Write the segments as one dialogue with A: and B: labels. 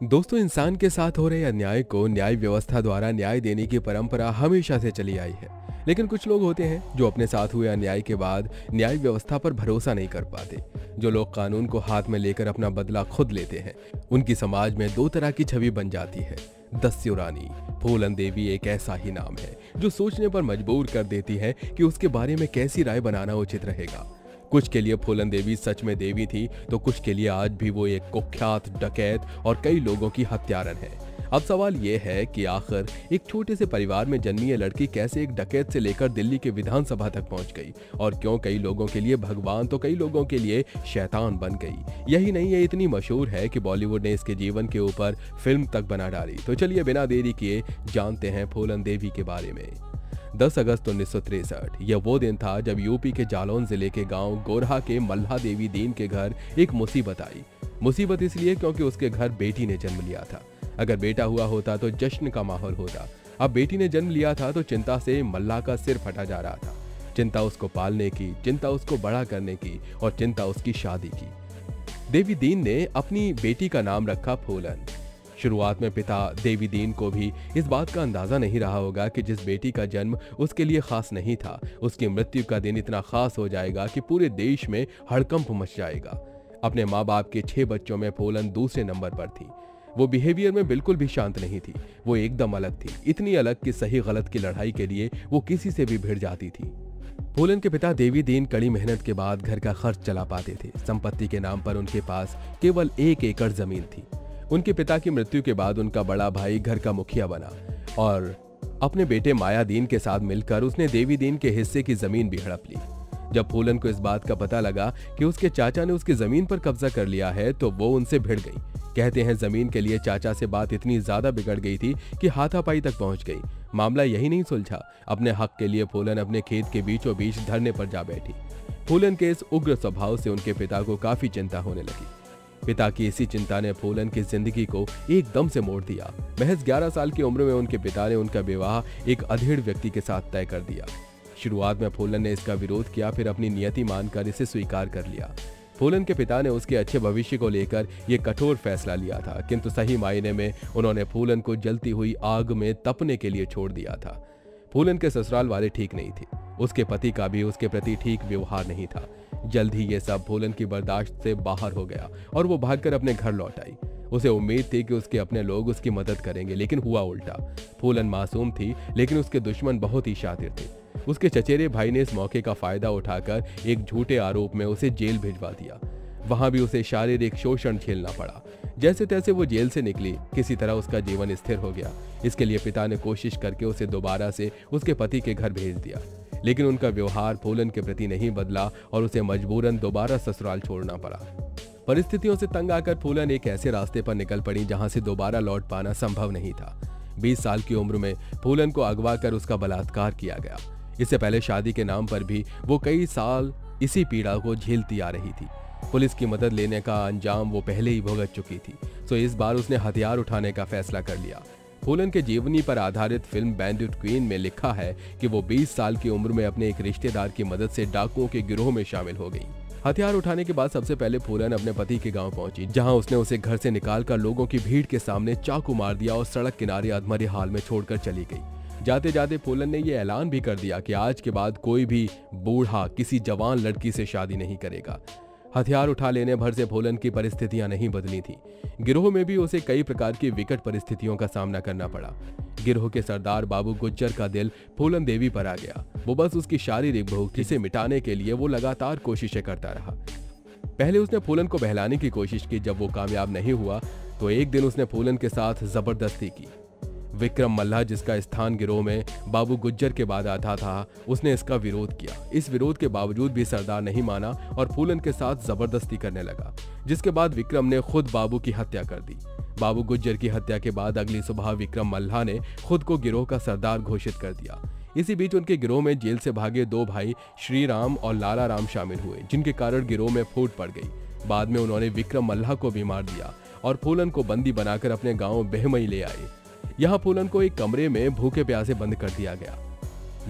A: दोस्तों, इंसान के साथ हो रहे अन्याय को न्याय व्यवस्था द्वारा न्याय देने की परंपरा हमेशा से चली आई है। लेकिन कुछ लोग होते हैं जो अपने साथ हुए अन्याय के बाद न्याय व्यवस्था पर भरोसा नहीं कर पाते। जो लोग कानून को हाथ में लेकर अपना बदला खुद लेते हैं, उनकी समाज में दो तरह की छवि बन जाती है। दस्यु रानी फूलन देवी एक ऐसा ही नाम है जो सोचने पर मजबूर कर देती है कि उसके बारे में कैसी राय बनाना उचित रहेगा। कुछ के लिए फूलन देवी सच में देवी थी, तो कुछ के लिए आज भी वो एक कुख्यात डकैत और कई लोगों की हत्यारन है। अब सवाल ये है कि आखिर एक छोटे से परिवार में जन्मी ये लड़की कैसे एक डकैत से लेकर दिल्ली के विधानसभा तक पहुंच गई, और क्यों कई लोगों के लिए भगवान तो कई लोगों के लिए शैतान बन गई। यही नहीं, ये इतनी मशहूर है कि बॉलीवुड ने इसके जीवन के ऊपर फिल्म तक बना डाली। तो चलिए बिना देरी किए जानते हैं फूलन देवी के बारे में। 10 अगस्त 1963 यह वो दिन था जब यूपी के जालौन जिले के गांव गोरहा के मल्हा देवी दीन के घर एक मुसीबत आई। मुसीबत इसलिए क्योंकि उसके घर बेटी ने जन्म लिया था। अगर बेटा हुआ होता तो जश्न का माहौल होता। अब बेटी ने जन्म लिया था तो चिंता से मल्हा का सिर फटा जा रहा था। चिंता उसको पालने की, चिंता उसको बड़ा करने की, और चिंता उसकी शादी की। देवी दीन ने अपनी बेटी का नाम रखा फूलन। शुरुआत में पिता देवी दीन को भी इस बात का अंदाजा नहीं रहा होगा कि जिस बेटी का जन्म उसके लिए खास नहीं था, उसकी मृत्यु का दिन इतना खास हो जाएगा कि पूरे देश में हड़कंप मच जाएगा। अपने माँ बाप के 6 बच्चों में फूलन दूसरे नंबर पर थी। वो बिहेवियर में बिल्कुल भी शांत नहीं थी। वो एकदम अलग थी, इतनी अलग कि सही गलत की लड़ाई के लिए वो किसी से भी भिड़ जाती थी। फूलन के पिता देवी दीन कड़ी मेहनत के बाद घर का खर्च चला पाते थे। संपत्ति के नाम पर उनके पास केवल 1 एकड़ जमीन थी। उनके पिता की मृत्यु के बाद उनका बड़ा भाई घर का मुखिया बना और अपने बेटे माया दीन के साथ मिलकर उसने देवी दीन के हिस्से की जमीन भी हड़प ली। जब फूलन को इस बात का पता लगा कि उसके चाचा ने उसकी जमीन पर कब्जा कर लिया है, तो वो उनसे भिड़ गई। कहते हैं जमीन के लिए चाचा से बात इतनी ज्यादा बिगड़ गई थी कि हाथापाई तक पहुंच गई। मामला यही नहीं सुलझा, अपने हक के लिए फूलन अपने खेत के बीचों बीच धरने पर जा बैठी। फूलन के इस उग्र स्वभाव से उनके पिता को काफी चिंता होने लगी। पिता की इसी चिंता ने फूलन की जिंदगी को एकदम से मोड़ दिया। महज 11 साल की उम्र में उनके पिता ने उनका विवाह एक अधेड़ व्यक्ति के साथ तय कर दिया। शुरुआत में फूलन ने इसका विरोध किया, फिर अपनी नियति मानकर इसे स्वीकार कर लिया। फूलन के पिता ने उसके अच्छे भविष्य को लेकर यह कठोर फैसला लिया था, किंतु सही मायने में उन्होंने फूलन को जलती हुई आग में तपने के लिए छोड़ दिया था। फूलन के ससुराल वाले ठीक नहीं थे। उसके पति का भी उसके प्रति ठीक व्यवहार नहीं था। जल्द ही ये सब फूलन की बर्दाश्त से बाहर हो गया और वो भागकर अपने घर लौट आई। उसे उम्मीद थी कि उसके अपने लोग उसकी मदद करेंगे, लेकिन हुआ उल्टा। फूलन मासूम थी, लेकिन उसके दुश्मन बहुत ही शातिर थे। उसके चचेरे भाई ने इस मौके का फायदा उठाकर एक झूठे आरोप में उसे जेल भिजवा दिया। वहां भी उसे शारीरिक शोषण झेलना पड़ा। जैसे तैसे वो जेल से निकली, किसी तरह उसका जीवन स्थिर हो गया। इसके लिए पिता ने कोशिश करके उसे दोबारा से उसके पति के घर भेज दिया, लेकिन उनका व्यवहार फूलन के प्रति नहीं बदला और उसे मजबूरन दोबारा ससुराल छोड़ना पड़ा। परिस्थितियों से तंग आकर फूलन एक ऐसे रास्ते पर निकल पड़ी जहां से दोबारा लौट पाना संभव नहीं था। 20 साल की उम्र में फूलन को अगवा कर उसका बलात्कार किया गया। इससे पहले शादी के नाम पर भी वो कई साल इसी पीड़ा को झेलती आ रही थी। पुलिस की मदद लेने का अंजाम वो पहले ही भुगत चुकी थी, सो इस बार उसने हथियार उठाने का फैसला कर लिया। फूलन के जीवनी पर आधारित फिल्म बैंडिट क्वीन में लिखा है कि वो 20 साल की उम्र में अपने एक रिश्तेदार की मदद से डाकुओं के गिरोह में शामिल हो गई। हथियार उठाने के बाद सबसे पहले फूलन अपने पति के गांव पहुंची, जहां उसने उसे घर से निकालकर लोगों की भीड़ के सामने चाकू मार दिया और सड़क किनारे अधमरे हाल में छोड़कर चली गई। जाते जाते फूलन ने यह ऐलान भी कर दिया कि आज के बाद कोई भी बूढ़ा किसी जवान लड़की से शादी नहीं करेगा। हथियार उठा लेने भर से फूलन की परिस्थितियां नहीं बदली थी। गिरोह में भी उसे कई प्रकार की विकट परिस्थितियों का सामना करना पड़ा। गिरोह के सरदार बाबू गुज्जर का दिल फूलन देवी पर आ गया। वो बस उसकी शारीरिक भूख थी, जिसे मिटाने के लिए वो लगातार कोशिशें करता रहा। पहले उसने फूलन को बहलाने की कोशिश की। जब वो कामयाब नहीं हुआ तो एक दिन उसने फूलन के साथ जबरदस्ती की। विक्रम मल्हा, जिसका स्थान गिरोह में बाबू गुज्जर के बाद आता था, उसने इसका विरोध किया। इस विरोध के बावजूद भी सरदार नहीं माना और फूलन के साथ जबरदस्ती करने लगा, जिसके बाद विक्रम ने खुद बाबू की हत्या कर दी। बाबू गुज्जर की हत्या के बाद अगली सुबह विक्रम मल्हा ने खुद को गिरोह का सरदार घोषित कर दिया। इसी बीच उनके गिरोह में जेल से भागे 2 भाई श्री राम और लाला राम शामिल हुए, जिनके कारण गिरोह में फूट पड़ गई। बाद में उन्होंने विक्रम मल्हा को भी मार दिया और फूलन को बंदी बनाकर अपने गाँव बहमई ले आए। यहाँ फूलन को एक कमरे में भूखे प्यासे बंद कर दिया गया।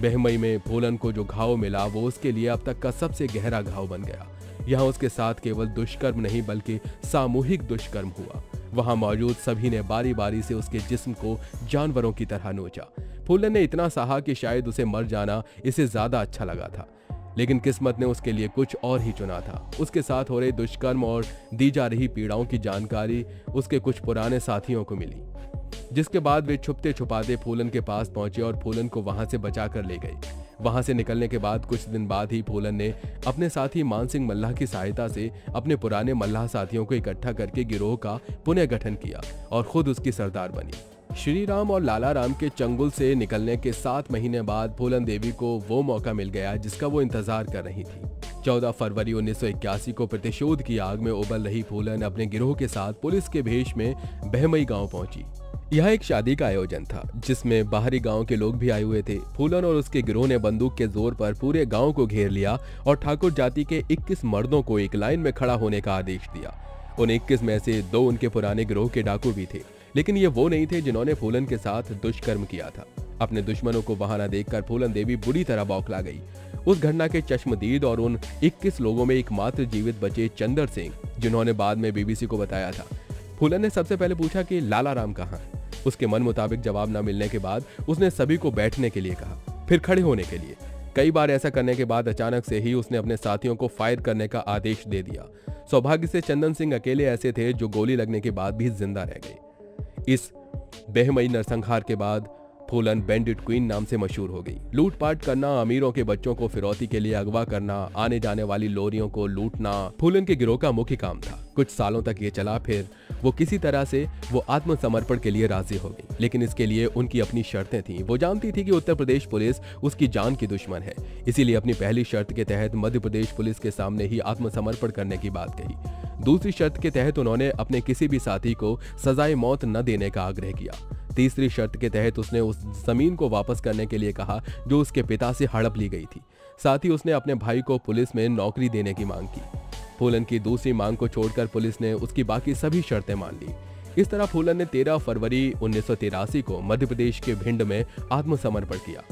A: बहमई में फूलन को जो घाव मिला वो उसके लिए अब तक का सबसे गहरा घाव बन गया। यहाँ उसके साथ केवल दुष्कर्म नहीं बल्कि सामूहिक दुष्कर्म हुआ। वहां मौजूद सभी ने बारी बारी से उसके जिस्म को जानवरों की तरह नोचा। फूलन ने इतना सहा कि शायद उसे मर जाना इसे ज्यादा अच्छा लगा था, लेकिन किस्मत ने उसके लिए कुछ और ही चुना था। उसके साथ हो रहे दुष्कर्म और दी जा रही पीड़ाओं की जानकारी उसके कुछ पुराने साथियों को मिली, जिसके बाद वे छुपते छुपाते फूलन के पास पहुंचे और फूलन को वहां से बचा कर ले गए। वहां से निकलने के बाद कुछ दिन बाद ही फूलन ने अपने साथी मान सिंह मल्लाह की सहायता से अपने पुराने मल्लाह साथियों को इकट्ठा करके गिरोह का पुनः गठन किया और खुद उसकी सरदार बनी। श्री राम और लाला राम के चंगुल से निकलने के 7 महीने बाद फूलन देवी को वो मौका मिल गया जिसका वो इंतजार कर रही थी। 14 फरवरी 1981 को प्रतिशोध की आग में उबल रही फूलन अपने गिरोह के साथ पुलिस के भेष में बहमई गांव पहुंची। यह एक शादी का आयोजन था जिसमें बाहरी गांव के लोग भी आए हुए थे। फूलन और उसके गिरोह ने बंदूक के जोर पर पूरे गांव को घेर लिया और ठाकुर जाति के 21 मर्दों को एक लाइन में खड़ा होने का आदेश दिया। उन 21 में से 2 उनके पुराने गिरोह के डाकू भी थे, लेकिन ये वो नहीं थे जिन्होंने फूलन के साथ दुष्कर्म किया था। अपने दुश्मनों को वहां न देखकर फूलन देवी बुरी तरह बौखला गई। उस घटना के चश्मदीद और उन 21 लोगों में एकमात्र जीवित बचे चंदर सिंह, जिन्होंने बाद में बीबीसी को बताया था। फूलन ने सबसे पहले पूछा कि लाला राम कहाँ। उसके मन मुताबिक जवाब न मिलने के बाद उसने सभी को बैठने के लिए कहा, फिर खड़े होने के लिए। कई बार ऐसा करने के बाद अचानक से ही उसने अपने साथियों को फायर करने का आदेश दे दिया। सौभाग्य से चंदन सिंह अकेले ऐसे थे जो गोली लगने के बाद भी जिंदा रह गए। इस बेहमई नरसंहार के बाद फूलन बैंडिट क्वीन नाम से मशहूर हो गई। लूटपाट करना, अमीरों के बच्चों को फिरौती के लिए अगवा करना, आने जाने वाली लोरियों को लूटना फूलन के गिरोह का मुख्य काम था। कुछ सालों तक ये चला, फिर वो किसी तरह से वो आत्मसमर्पण के लिए राजी हो गई, लेकिन इसके लिए उनकी अपनी शर्तें थीं। वो जानती थी कि उत्तर प्रदेश पुलिस उसकी जान की दुश्मन है, इसीलिए अपनी पहली शर्त के तहत मध्य प्रदेश पुलिस के सामने ही आत्मसमर्पण करने की बात कही। दूसरी शर्त के तहत उन्होंने अपने किसी भी साथी को सजाए मौत न देने का आग्रह किया। तीसरी शर्त के तहत उसने उस जमीन को वापस करने के लिए कहा जो उसके पिता से हड़प ली गई थी। साथ ही उसने अपने भाई को पुलिस में नौकरी देने की मांग की। फूलन की दूसरी मांग को छोड़कर पुलिस ने उसकी बाकी सभी शर्तें मान ली। इस तरह फूलन ने 13 फरवरी 1983 को मध्य प्रदेश के भिंड में आत्मसमर्पण किया।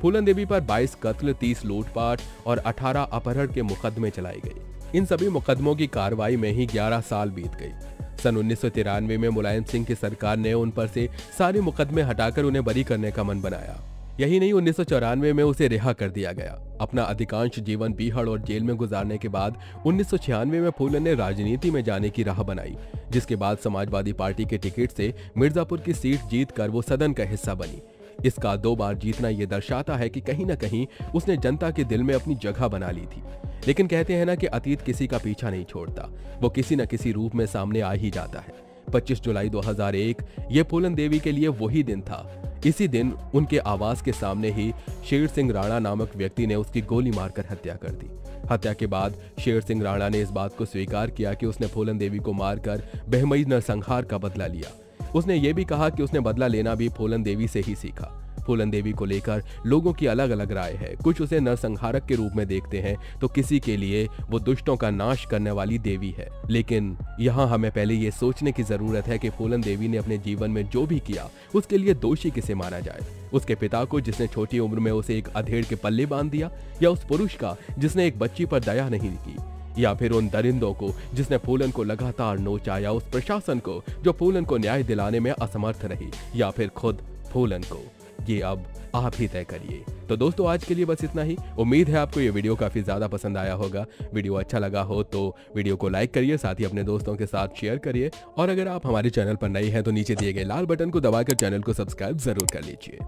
A: फूलन देवी पर 22 कत्ल, 30 लूटपाट और 18 अपहरण के मुकदमे चलाए गए। इन सभी मुकदमों की कार्रवाई में ही 11 साल बीत गई। सन 1993 में मुलायम सिंह की सरकार ने उन पर से सारे मुकदमे हटाकर उन्हें बरी करने का मन बनाया। यही नहीं, 1994 में उसे रिहा कर दिया गया। अपना अधिकांश जीवन बीहड़ और जेल में गुजारने के बाद 1996 में फूलन ने राजनीति में जाने की राह बनाई, जिसके बाद समाजवादी पार्टी के टिकट से मिर्जापुर की सीट जीतकर वो सदन का हिस्सा बनी। इसका 2 बार जीतना ये दर्शाता है कि कहीं न कहीं उसने जनता के दिल में अपनी जगह बना ली थी। लेकिन कहते हैं ना कि अतीत किसी का पीछा नहीं छोड़ता, वो किसी न किसी रूप में सामने आ ही जाता है। 25 जुलाई 2001 ये फूलन देवी के लिए वही दिन था। इसी दिन उनके आवास के सामने ही शेर सिंह राणा नामक व्यक्ति ने उसकी गोली मारकर हत्या कर दी। हत्या के बाद शेर सिंह राणा ने इस बात को स्वीकार किया कि उसने फूलन देवी को मारकर बहमई नरसंहार का बदला लिया। उसने ये भी कहा कि उसने बदला लेना भी फूलन देवी से ही सीखा। फूलन देवी को लेकर लोगों की अलग अलग राय है। कुछ उसे नरसंहारक के रूप में देखते हैं तो किसी के लिए वो दुष्टों का नाश करने वाली देवी है। लेकिन यहाँ हमें पहले ये सोचने की जरूरत है कि फूलन देवी ने अपने जीवन में जो भी किया उसके लिए दोषी किसे माना जाए। उसके पिता को जिसने छोटी उम्र में उसे एक अधेड़ के पल्ले बांध दिया, या उस पुरुष का जिसने एक बच्ची पर दया नहीं की, या फिर उन दरिंदों को जिसने फूलन को लगातार नोचा, या उस प्रशासन को जो फूलन को न्याय दिलाने में असमर्थ रही, या फिर खुद फूलन को। ये अब आप ही तय करिए। तो दोस्तों आज के लिए बस इतना ही। उम्मीद है आपको ये वीडियो काफी ज्यादा पसंद आया होगा। वीडियो अच्छा लगा हो तो वीडियो को लाइक करिए, साथ ही अपने दोस्तों के साथ शेयर करिए, और अगर आप हमारे चैनल पर नए हैं तो नीचे दिए गए लाल बटन को दबाकर चैनल को सब्सक्राइब जरूर कर लीजिए।